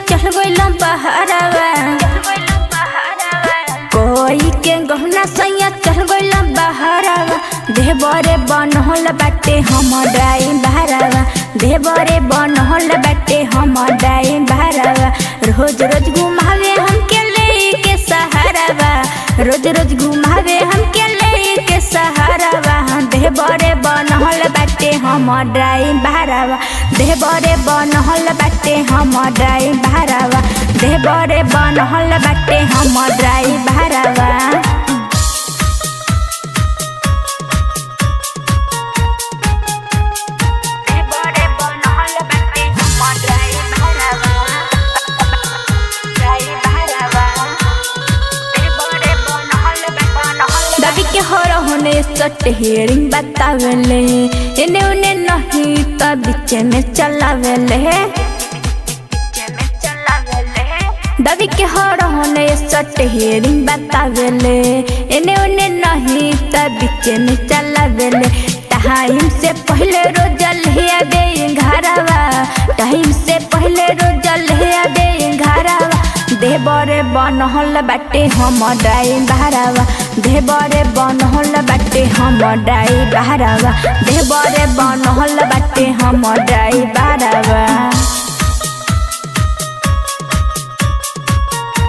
चल गइलम बहरावा कोई के गहना सैया चल गइलम बहरावा देवरे बनहल बाटे हम डाई बहरावा देवरे बनहल बाटे हम डाई बहरावा रोज रोज घुमावे हमके लेके सहारावा रोज रोज घुमावे हमके लेके सहारावा देवरे बनहल बाटे हम डाई बहरावा देवरे बनहल बाटे हम डाई बहरावा देवरे बनहल बाटे हम डाई बहरावा दादी के हर होने सट हेरिंग बतावेले एने उने नहीं त बीच में चलावेले दादी के हर होने सट हेरिंग बतावेले एने उने नहीं त बीच में चलावेले टाइम से पहले रोज लिया दे घरवा टाइम से पहले रोज लिया दे घरवा देवरे बनहल बाटे हम डाई बहरावा देवरे बनहल बाटे हम डाई बहरावा देवरे बनहल बाटे हम डाई बहरावा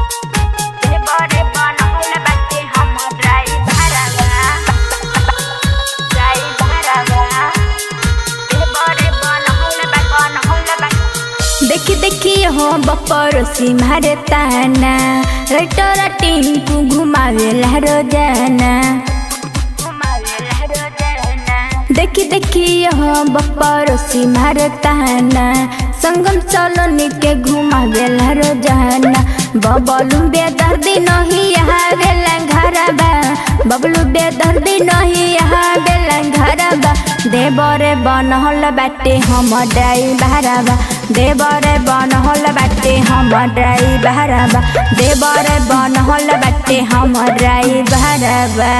देवरे बनहल बाटे हम डाई बहरावा डाई बहरावा देवरे बनहल बाटे देखी देखी हो बपरोसी मारे ताना रटोरा टिंकू घुमावे रोजाना देखी देखी हो बपरोसी मारे ताना संगम चलोनी के घुमावे रोजाना बबलू बेदर्दी नहीं आवेला घरबा बबलू बेदर्दी नहीं आवेला घरबा देवरे बनहल बाटे हम डाई बहरावा देवरे बनहल बाटे हम डाई बहरावा देवरे बनहल बाटे हम डाई बहरावा।